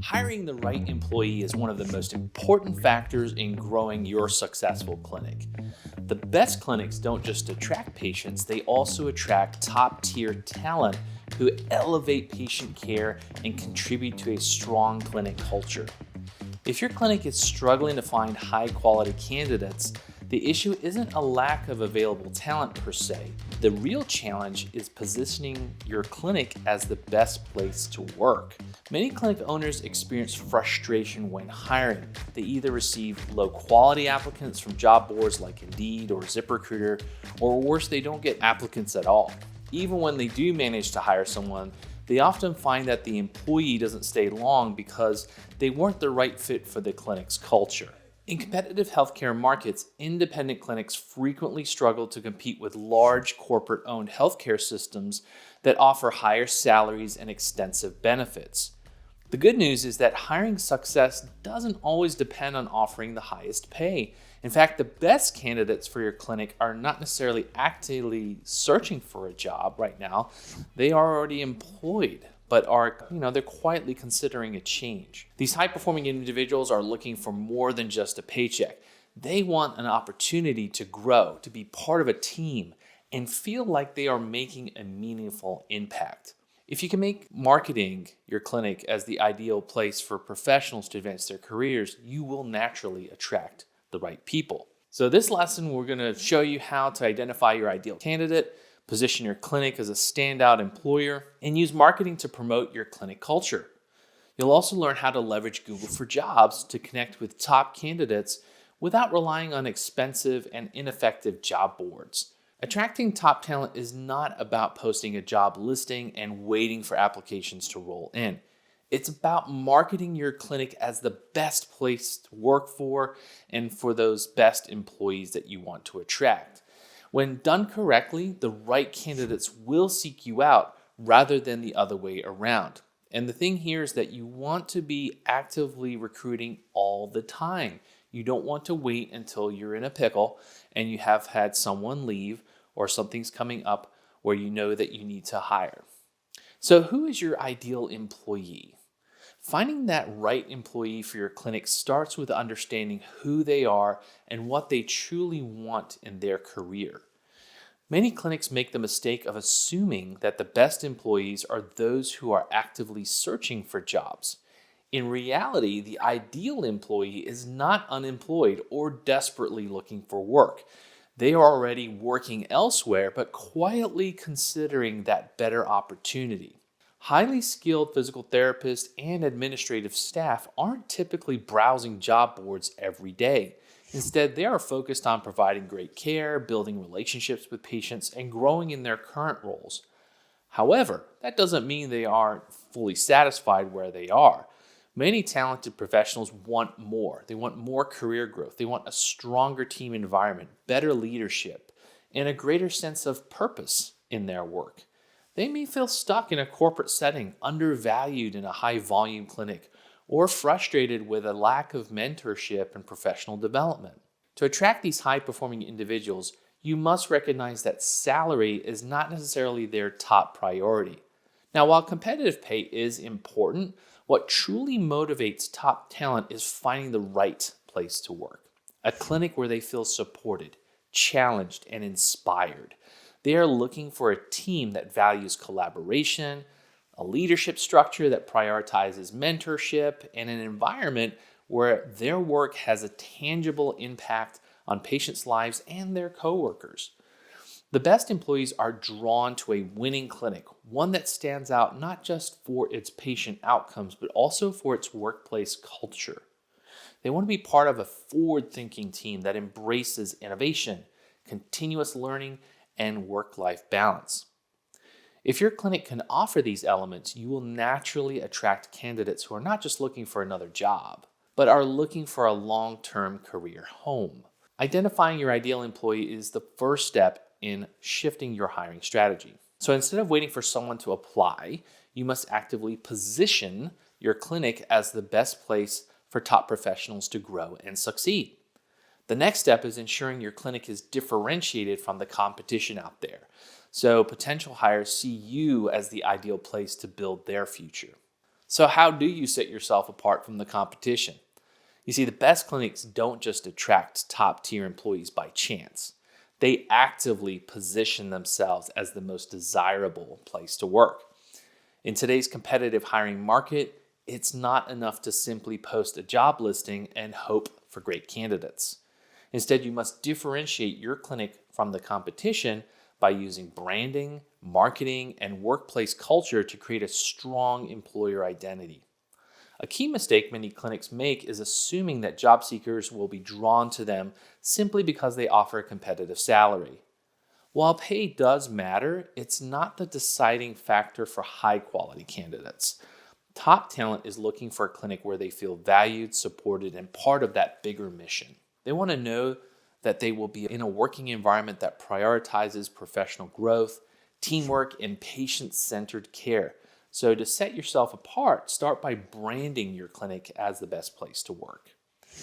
Hiring the right employee is one of the most important factors in growing your successful clinic. The best clinics don't just attract patients, they also attract top-tier talent who elevate patient care and contribute to a strong clinic culture. If your clinic is struggling to find high-quality candidates, the issue isn't a lack of available talent per se. The real challenge is positioning your clinic as the best place to work. Many clinic owners experience frustration when hiring. They either receive low-quality applicants from job boards like Indeed or ZipRecruiter, or worse, they don't get applicants at all. Even when they do manage to hire someone, they often find that the employee doesn't stay long because they weren't the right fit for the clinic's culture. In competitive healthcare markets, independent clinics frequently struggle to compete with large corporate-owned healthcare systems that offer higher salaries and extensive benefits. The good news is that hiring success doesn't always depend on offering the highest pay. In fact, the best candidates for your clinic are not necessarily actively searching for a job right now. They are already employed, but they're quietly considering a change. These high-performing individuals are looking for more than just a paycheck. They want an opportunity to grow, to be part of a team, and feel like they are making a meaningful impact. If you can make marketing your clinic as the ideal place for professionals to advance their careers, you will naturally attract the right people. So this lesson, we're going to show you how to identify your ideal candidate, position your clinic as a standout employer, and use marketing to promote your clinic culture. You'll also learn how to leverage Google for Jobs to connect with top candidates without relying on expensive and ineffective job boards. Attracting top talent is not about posting a job listing and waiting for applications to roll in. It's about marketing your clinic as the best place to work for and for those best employees that you want to attract. When done correctly, the right candidates will seek you out rather than the other way around. And the thing here is that you want to be actively recruiting all the time. You don't want to wait until you're in a pickle and you have had someone leave or something's coming up where you know that you need to hire. So who is your ideal employee? Finding that right employee for your clinic starts with understanding who they are and what they truly want in their career. Many clinics make the mistake of assuming that the best employees are those who are actively searching for jobs. In reality, the ideal employee is not unemployed or desperately looking for work. They are already working elsewhere, but quietly considering that better opportunity. Highly skilled physical therapists and administrative staff aren't typically browsing job boards every day. Instead, they are focused on providing great care, building relationships with patients, and growing in their current roles. However, that doesn't mean they aren't fully satisfied where they are. Many talented professionals want more. They want more career growth. They want a stronger team environment, better leadership, and a greater sense of purpose in their work. They may feel stuck in a corporate setting, undervalued in a high-volume clinic, or frustrated with a lack of mentorship and professional development. To attract these high-performing individuals, you must recognize that salary is not necessarily their top priority. Now, while competitive pay is important, what truly motivates top talent is finding the right place to work. A clinic where they feel supported, challenged, and inspired. They are looking for a team that values collaboration, a leadership structure that prioritizes mentorship, and an environment where their work has a tangible impact on patients' lives and their coworkers. The best employees are drawn to a winning clinic, one that stands out not just for its patient outcomes, but also for its workplace culture. They want to be part of a forward-thinking team that embraces innovation, continuous learning, and work-life balance. If your clinic can offer these elements, you will naturally attract candidates who are not just looking for another job, but are looking for a long-term career home. Identifying your ideal employee is the first step in shifting your hiring strategy. So instead of waiting for someone to apply, you must actively position your clinic as the best place for top professionals to grow and succeed. The next step is ensuring your clinic is differentiated from the competition out there, so potential hires see you as the ideal place to build their future. So how do you set yourself apart from the competition? You see, the best clinics don't just attract top-tier employees by chance. They actively position themselves as the most desirable place to work. In today's competitive hiring market, it's not enough to simply post a job listing and hope for great candidates. Instead, you must differentiate your clinic from the competition by using branding, marketing, and workplace culture to create a strong employer identity. A key mistake many clinics make is assuming that job seekers will be drawn to them simply because they offer a competitive salary. While pay does matter, it's not the deciding factor for high-quality candidates. Top talent is looking for a clinic where they feel valued, supported, and part of that bigger mission. They want to know that they will be in a working environment that prioritizes professional growth, teamwork, and patient-centered care. So to set yourself apart, start by branding your clinic as the best place to work.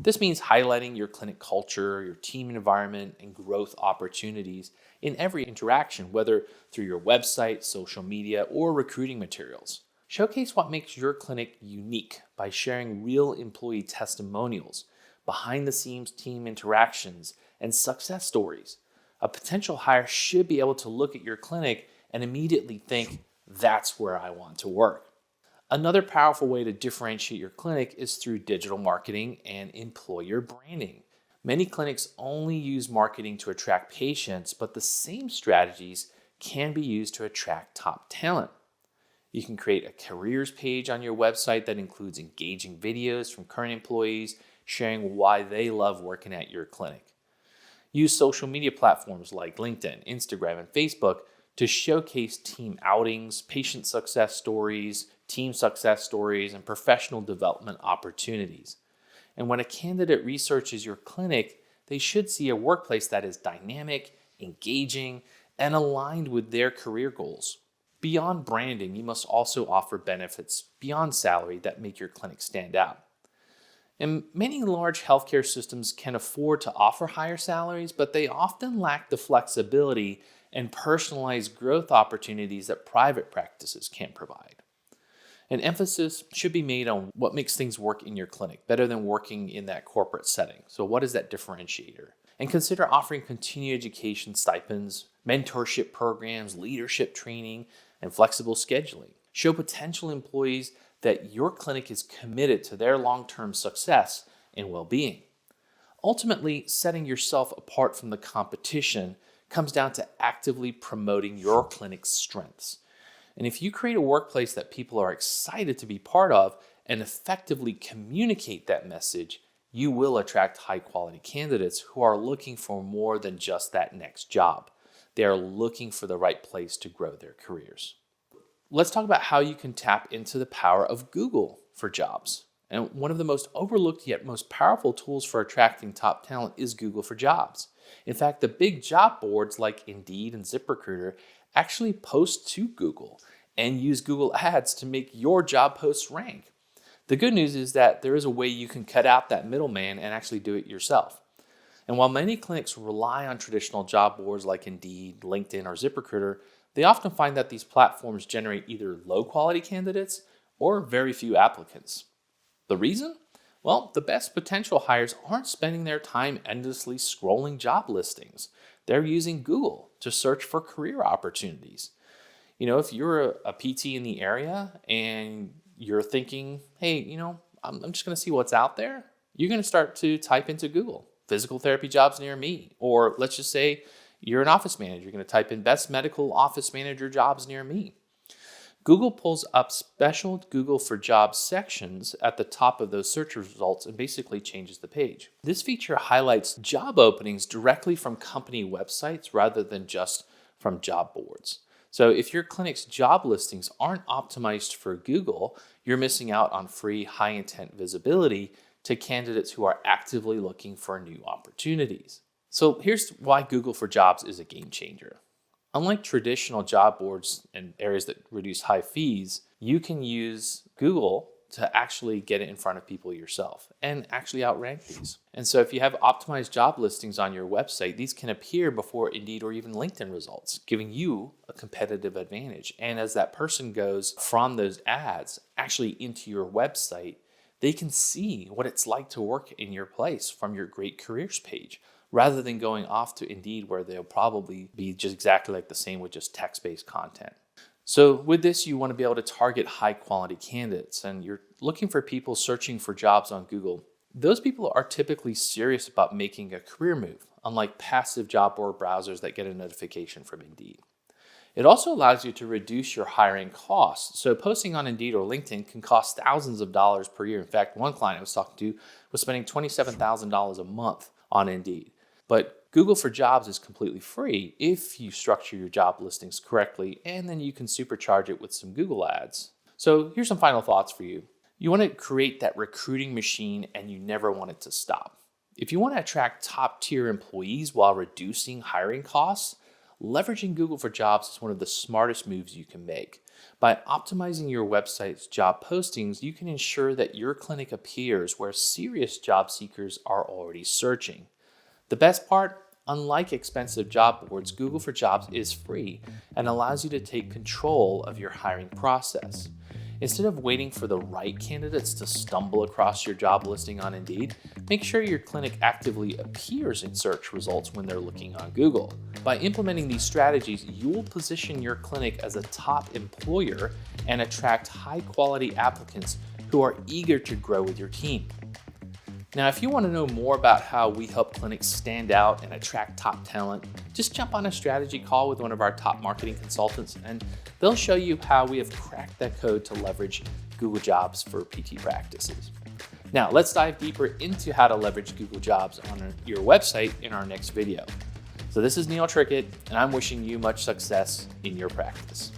This means highlighting your clinic culture, your team environment, and growth opportunities in every interaction, whether through your website, social media, or recruiting materials. Showcase what makes your clinic unique by sharing real employee testimonials, behind-the-scenes team interactions, and success stories. A potential hire should be able to look at your clinic and immediately think, that's where I want to work. Another powerful way to differentiate your clinic is through digital marketing and employer branding. Many clinics only use marketing to attract patients, but the same strategies can be used to attract top talent. You can create a careers page on your website that includes engaging videos from current employees sharing why they love working at your clinic. Use social media platforms like LinkedIn, Instagram, and Facebook to showcase team outings, patient success stories, team success stories, and professional development opportunities. And when a candidate researches your clinic, they should see a workplace that is dynamic, engaging, and aligned with their career goals. Beyond branding, you must also offer benefits beyond salary that make your clinic stand out. And many large healthcare systems can afford to offer higher salaries, but they often lack the flexibility and personalized growth opportunities that private practices can provide. An emphasis should be made on what makes things work in your clinic better than working in that corporate setting. So what is that differentiator? And consider offering continuing education stipends, mentorship programs, leadership training, and flexible scheduling. Show potential employees that your clinic is committed to their long-term success and well-being. Ultimately, setting yourself apart from the competition comes down to actively promoting your clinic's strengths. And if you create a workplace that people are excited to be part of and effectively communicate that message, you will attract high-quality candidates who are looking for more than just that next job. They are looking for the right place to grow their careers. Let's talk about how you can tap into the power of Google for jobs. And one of the most overlooked yet most powerful tools for attracting top talent is Google for Jobs. In fact, the big job boards like Indeed and ZipRecruiter actually post to Google and use Google Ads to make your job posts rank. The good news is that there is a way you can cut out that middleman and actually do it yourself. And while many clinics rely on traditional job boards like Indeed, LinkedIn, or ZipRecruiter, they often find that these platforms generate either low-quality candidates or very few applicants. The reason? Well, the best potential hires aren't spending their time endlessly scrolling job listings. They're using Google to search for career opportunities. If you're a PT in the area and you're thinking, hey, I'm just going to see what's out there, you're going to start to type into Google, physical therapy jobs near me. Or let's just say you're an office manager. You're going to type in best medical office manager jobs near me. Google pulls up special Google for Jobs sections at the top of those search results and basically changes the page. This feature highlights job openings directly from company websites rather than just from job boards. So if your clinic's job listings aren't optimized for Google, you're missing out on free high-intent visibility to candidates who are actively looking for new opportunities. So here's why Google for Jobs is a game changer. Unlike traditional job boards and areas that reduce high fees, you can use Google to actually get it in front of people yourself and actually outrank these. And so if you have optimized job listings on your website, these can appear before Indeed or even LinkedIn results, giving you a competitive advantage. And as that person goes from those ads actually into your website, they can see what it's like to work in your place from your Great Careers page, rather than going off to Indeed where they'll probably be just exactly like the same with just text-based content. So with this, you want to be able to target high quality candidates, and you're looking for people searching for jobs on Google. Those people are typically serious about making a career move, unlike passive job board browsers that get a notification from Indeed. It also allows you to reduce your hiring costs. So posting on Indeed or LinkedIn can cost thousands of dollars per year. In fact, one client I was talking to was spending $27,000 a month on Indeed. But Google for Jobs is completely free if you structure your job listings correctly, and then you can supercharge it with some Google ads. So here's some final thoughts for you. You want to create that recruiting machine, and you never want it to stop. If you want to attract top-tier employees while reducing hiring costs, leveraging Google for Jobs is one of the smartest moves you can make. By optimizing your website's job postings, you can ensure that your clinic appears where serious job seekers are already searching. The best part, unlike expensive job boards, Google for Jobs is free and allows you to take control of your hiring process. Instead of waiting for the right candidates to stumble across your job listing on Indeed, make sure your clinic actively appears in search results when they're looking on Google. By implementing these strategies, you'll position your clinic as a top employer and attract high-quality applicants who are eager to grow with your team. Now, if you want to know more about how we help clinics stand out and attract top talent, just jump on a strategy call with one of our top marketing consultants, and they'll show you how we have cracked that code to leverage Google Jobs for PT practices. Now, let's dive deeper into how to leverage Google Jobs on your website in our next video. So this is Neil Trickett, and I'm wishing you much success in your practice.